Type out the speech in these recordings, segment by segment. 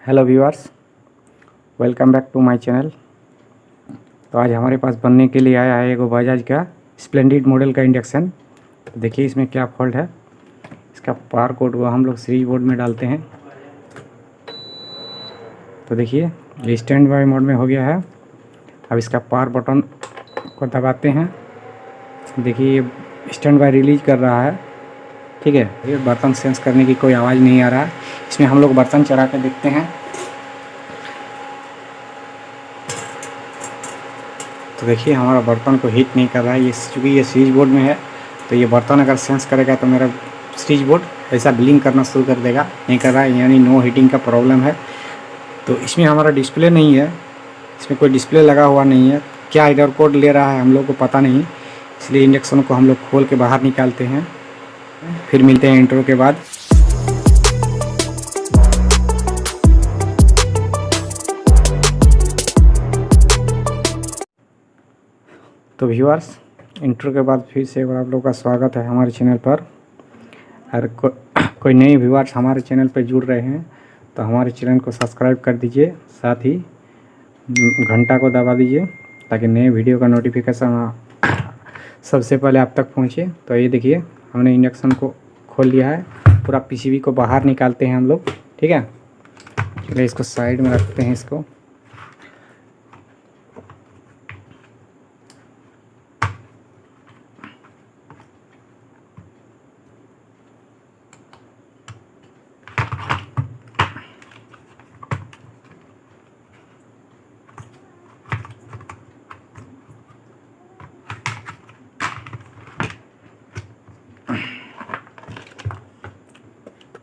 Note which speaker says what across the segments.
Speaker 1: Hello viewers, welcome back to my channel. तो आज हमारे पास बनने के लिए आया है एक बजाज का स्प्लेंडिड मॉडल का इंडक्शन। तो देखिए इसमें क्या फॉल्ट है। इसका पावर कोड को हम लोग सीरीज बोर्ड में डालते हैं। तो देखिए ये स्टैंड बाय मोड में हो गया है। अब इसका पावर बटन को दबाते हैं। देखिए ये स्टैंड बाय रिलीज कर रहा है। ठीक है, ये बर्तन सेंस करने की कोई आवाज़ नहीं आ रहा है। इसमें हम लोग बर्तन चढ़ा के देखते हैं। तो देखिए हमारा बर्तन को हीट नहीं कर रहा है। ये चूँकि ये स्विच बोर्ड में है तो ये बर्तन अगर सेंस करेगा तो मेरा स्विच बोर्ड ऐसा ब्लिंक करना शुरू कर देगा। नहीं कर रहा है, यानी नो हीटिंग का प्रॉब्लम है। तो इसमें हमारा डिस्प्ले नहीं है, इसमें कोई डिस्प्ले लगा हुआ नहीं है। क्या एरर कोड ले रहा है हम लोग को पता नहीं, इसलिए इंडक्शन को हम लोग खोल के बाहर निकालते हैं। फिर मिलते हैं इंट्रो के बाद। तो व्यूअर्स, इंट्रो के बाद फिर से एक बार आप लोगों का स्वागत है हमारे चैनल पर। और कोई नए व्यूअर्स हमारे चैनल पर जुड़ रहे हैं तो हमारे चैनल को सब्सक्राइब कर दीजिए, साथ ही घंटा को दबा दीजिए ताकि नए वीडियो का नोटिफिकेशन सबसे पहले आप तक पहुंचे। तो ये देखिए हमने इंडक्शन को खोल लिया है। पूरा पीसीबी को बाहर निकालते हैं हम लोग। ठीक है, चलिए इसको साइड में रखते हैं। इसको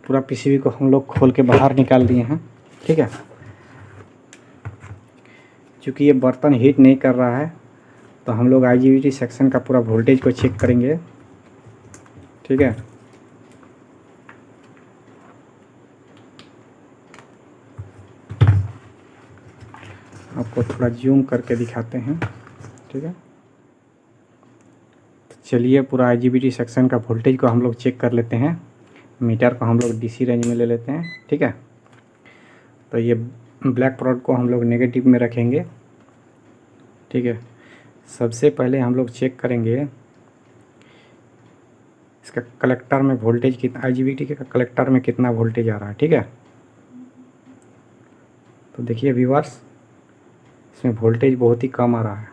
Speaker 1: पूरा पीसीबी को हम लोग खोल के बाहर निकाल दिए हैं। ठीक है, क्योंकि ये बर्तन हीट नहीं कर रहा है तो हम लोग आईजीबीटी सेक्शन का पूरा वोल्टेज को चेक करेंगे। ठीक है, आपको थोड़ा जूम करके दिखाते हैं। ठीक है, तो चलिए पूरा आईजीबीटी सेक्शन का वोल्टेज को हम लोग चेक कर लेते हैं। मीटर को हम लोग डीसी रेंज में ले लेते हैं। ठीक है, तो ये ब्लैक प्रोड को हम लोग नेगेटिव में रखेंगे। ठीक है, सबसे पहले हम लोग चेक करेंगे इसका कलेक्टर में वोल्टेज कितना, आईजीबीटी के कलेक्टर में कितना वोल्टेज आ रहा है। ठीक है, तो देखिए व्यूअर्स, इसमें वोल्टेज बहुत ही कम आ रहा है,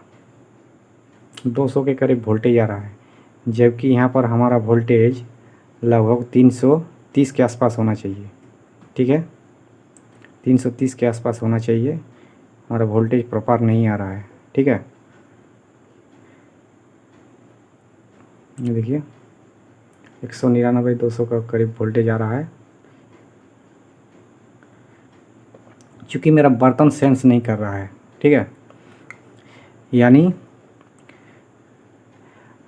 Speaker 1: 200 के करीब वोल्टेज आ रहा है, जबकि यहाँ पर हमारा वोल्टेज लगभग 330 के आसपास होना चाहिए। ठीक है, 330 के आसपास होना चाहिए। हमारा वोल्टेज प्रॉपर नहीं आ रहा है। ठीक है, ये देखिए 199 200 का करीब वोल्टेज आ रहा है। क्योंकि मेरा बर्तन सेंस नहीं कर रहा है। ठीक है, यानी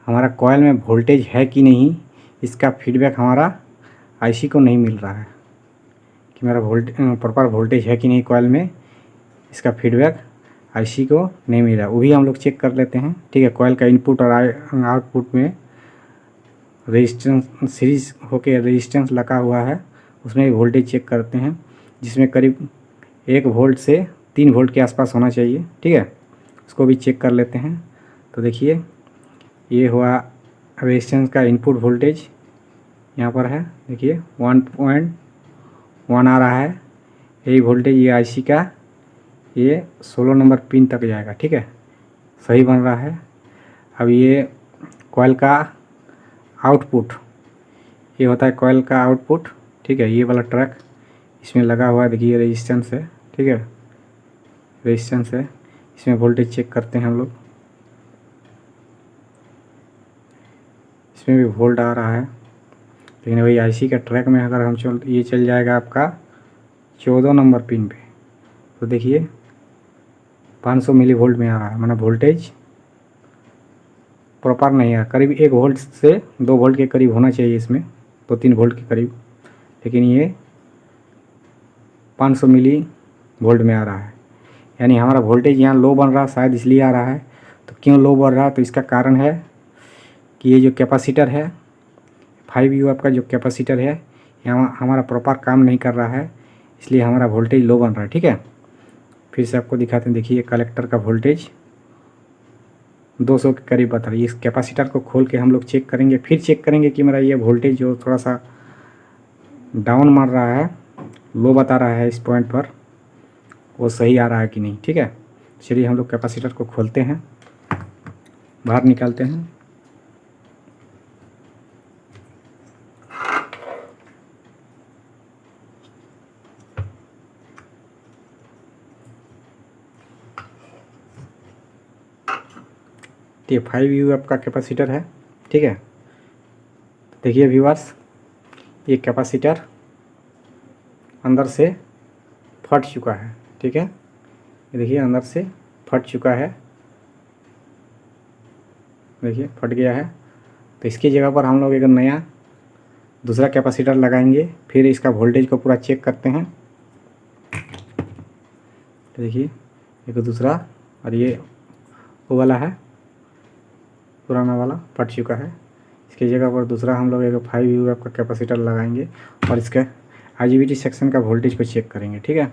Speaker 1: हमारा कॉइल में वोल्टेज है कि नहीं, इसका फीडबैक हमारा आईसी को नहीं मिल रहा है कि मेरा प्रॉपर वोल्टेज है कि नहीं कॉइल में। इसका फीडबैक आईसी को नहीं मिल रहा, वो भी हम लोग चेक कर लेते हैं। ठीक है, कॉइल का इनपुट और आउटपुट में रेजिस्टेंस सीरीज होके रेजिस्टेंस लगा हुआ है, उसमें वोल्टेज चेक करते हैं, जिसमें करीब 1 वोल्ट से 3 वोल्ट के आसपास होना चाहिए। ठीक है, उसको भी चेक कर लेते हैं। तो देखिए ये हुआ रेजिस्टेंस का इनपुट वोल्टेज, यहाँ पर है। देखिए 1.1 आ रहा है। यही वोल्टेज ये आईसी का ये 16 नंबर पिन तक जाएगा। ठीक है, सही बन रहा है। अब ये कॉइल का आउटपुट, ये होता है कॉइल का आउटपुट। ठीक है, ये वाला ट्रैक इसमें लगा हुआ है। देखिए रेजिस्टेंस है। ठीक है, रेजिस्टेंस है, इसमें वोल्टेज चेक करते हैं हम लोग। इसमें भी वोल्ट आ रहा है, लेकिन वही आईसी का ट्रैक में अगर हम ये चल जाएगा आपका 14 नंबर पिन पे, तो देखिए 500 मिली वोल्ट में आ रहा है। माना वोल्टेज प्रॉपर नहीं है, करीब 1 वोल्ट से 2 वोल्ट के करीब होना चाहिए इसमें, 2-3 वोल्ट के करीब, लेकिन ये 500 मिली वोल्ट में आ रहा है। यानी हमारा वोल्टेज यहाँ लो बन रहा है, शायद इसलिए आ रहा है। तो क्यों लो बढ़ रहा है, तो इसका कारण है कि ये जो कैपेसिटर है 5U आपका जो कैपेसिटर है यहाँ हमारा प्रॉपर काम नहीं कर रहा है। इसलिए हमारा वोल्टेज लो बन रहा है। ठीक है, फिर से आपको दिखाते हैं। देखिए कलेक्टर का वोल्टेज 200 के करीब बता रही है। इस कैपेसिटर को खोल के हम लोग चेक करेंगे, फिर चेक करेंगे कि मेरा ये वोल्टेज जो थोड़ा सा डाउन मार रहा है, लो बता रहा है इस पॉइंट पर, वो सही आ रहा है कि नहीं। ठीक है, चलिए हम लोग कैपेसिटर को खोलते हैं, बाहर निकालते हैं। ये 5 यू आपका कैपेसिटर है। ठीक है, देखिए व्यूअर्स, ये कैपेसिटर अंदर से फट चुका है। ठीक है, ये देखिए अंदर से फट चुका है, देखिए फट गया है। तो इसकी जगह पर हम लोग एक नया दूसरा कैपेसिटर लगाएंगे, फिर इसका वोल्टेज को पूरा चेक करते हैं। तो देखिए एक दूसरा, और ये वो वाला है, पुराना वाला फट चुका है। इसकी जगह पर दूसरा हम लोग एक 5 यू का कैपेसिटर लगाएंगे और इसका IGBT सेक्शन का वोल्टेज को चेक करेंगे। ठीक है,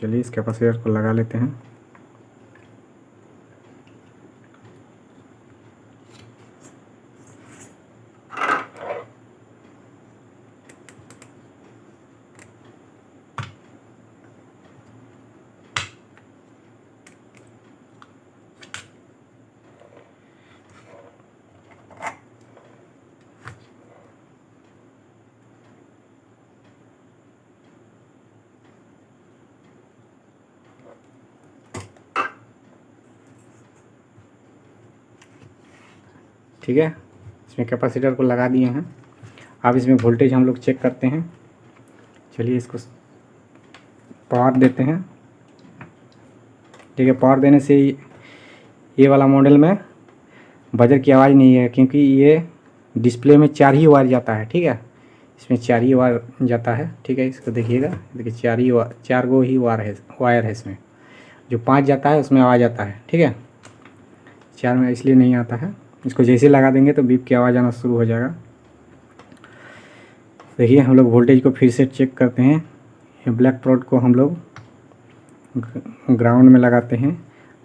Speaker 1: चलिए इस कैपेसिटर को लगा लेते हैं। ठीक है, इसमें कैपेसिटर को लगा दिए हैं। अब इसमें वोल्टेज हम लोग चेक करते हैं। चलिए इसको पावर देते हैं। ठीक है, पावर देने से ये वाला मॉडल में बजर की आवाज़ नहीं है, क्योंकि ये डिस्प्ले में 4 ही वायर जाता है। ठीक है, इसमें 4 ही वायर जाता है। ठीक है, इसको देखिएगा, देखिए 4 गो ही वायर है इसमें। जो 5 जाता है उसमें आवाज़ आता है। ठीक है, 4 में इसलिए नहीं आता है। इसको जैसे लगा देंगे तो बीप की आवाज़ आना शुरू हो जाएगा। देखिए हम लोग वोल्टेज को फिर से चेक करते हैं। ये ब्लैक प्रोड को हम लोग ग्राउंड में लगाते हैं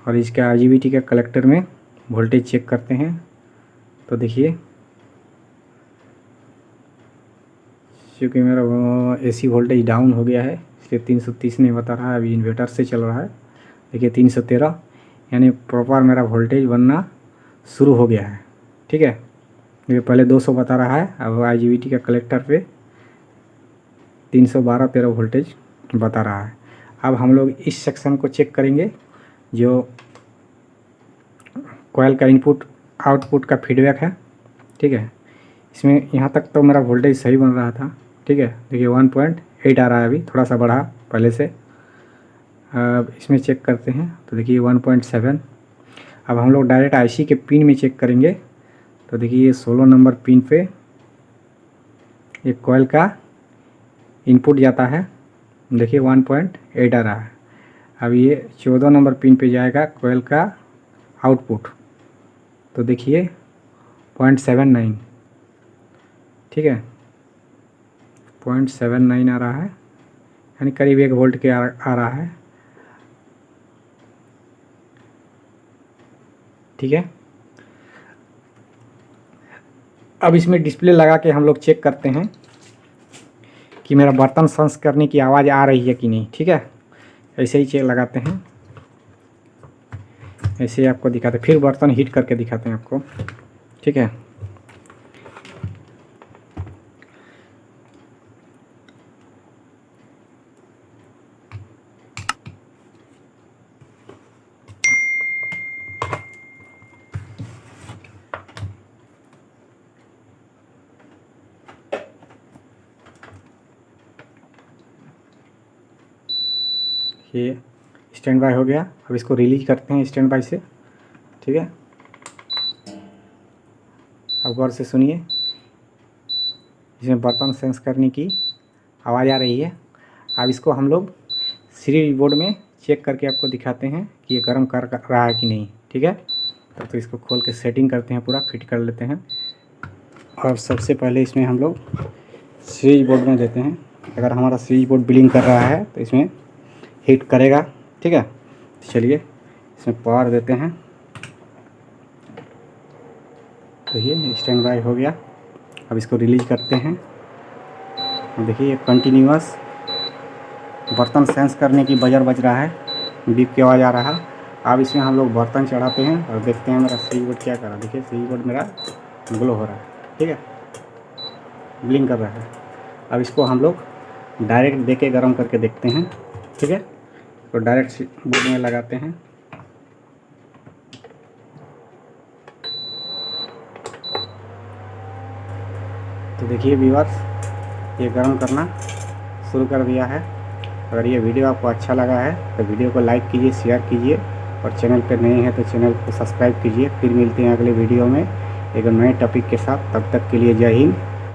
Speaker 1: और इसका IGBT का कलेक्टर में वोल्टेज चेक करते हैं। तो देखिए क्योंकि मेरा AC वोल्टेज डाउन हो गया है, इसलिए 330 नहीं बता रहा है। अभी इन्वर्टर से चल रहा है। देखिए 313, यानी प्रॉपर मेरा वोल्टेज बनना शुरू हो गया है। ठीक है, ये पहले 200 बता रहा है, अब IGBT का कलेक्टर पे 312-13 वोल्टेज बता रहा है। अब हम लोग इस सेक्शन को चेक करेंगे, जो कॉइल का इनपुट आउटपुट का फीडबैक है। ठीक है, इसमें यहाँ तक तो मेरा वोल्टेज सही बन रहा था। ठीक है, देखिए 1.8 आ रहा है, अभी थोड़ा सा बढ़ा पहले से। अब इसमें चेक करते हैं तो देखिए 1.7। अब हम लोग डायरेक्ट IC के पिन में चेक करेंगे। तो देखिए ये 16 नंबर पिन पे ये कॉइल का इनपुट जाता है, देखिए 1.8 आ रहा है। अब ये 14 नंबर पिन पे जाएगा कॉइल का आउटपुट, तो देखिए 0.79। ठीक है, 0.79 आ रहा है, यानी करीब 1 वोल्ट के आ रहा है। ठीक है, अब इसमें डिस्प्ले लगा के हम लोग चेक करते हैं कि मेरा बर्तन सेंस करने की आवाज़ आ रही है कि नहीं। ठीक है, ऐसे ही चेक लगाते हैं, ऐसे ही आपको दिखाते हैं, फिर बर्तन हीट करके दिखाते हैं आपको। ठीक है, ये स्टैंड बाय हो गया। अब इसको रिलीज करते हैं स्टैंड बाय से। ठीक है, अब गौर से सुनिए, इसमें बर्तन सेंस करने की आवाज़ आ रही है। अब इसको हम लोग सीरीज बोर्ड में चेक करके आपको दिखाते हैं कि ये गर्म कर रहा है कि नहीं। ठीक है, तब तो इसको खोल के सेटिंग करते हैं, पूरा फिट कर लेते हैं। और सबसे पहले इसमें हम लोग सीरीज बोर्ड में देते हैं। अगर हमारा स्विच बोर्ड ब्लिंक कर रहा है तो इसमें हीट करेगा। ठीक है, चलिए इसमें पावर देते हैं। तो ये स्टैंड बाय हो गया। अब इसको रिलीज करते हैं। देखिए कंटिन्यूअस बर्तन सेंस करने की बजर बज रहा है, बीप की आवाज़ आ रहा है। अब इसमें हम लोग बर्तन चढ़ाते हैं और देखते हैं मेरा स्विच बोर्ड क्या कर रहा है। देखिए स्विच बोर्ड मेरा ग्लो हो रहा है। ठीक है, ब्लिंक कर रहा है। अब इसको हम लोग डायरेक्ट दे के गर्म करके देखते हैं। ठीक है, तो डायरेक्ट स्विच बोर्ड में लगाते हैं। तो देखिए व्यूअर्स, ये गर्म करना शुरू कर दिया है। अगर ये वीडियो आपको अच्छा लगा है तो वीडियो को लाइक कीजिए, शेयर कीजिए और चैनल पर नए हैं तो चैनल को सब्सक्राइब कीजिए। फिर मिलते हैं अगले वीडियो में एक नए टॉपिक के साथ। तब तक के लिए जय हिंद,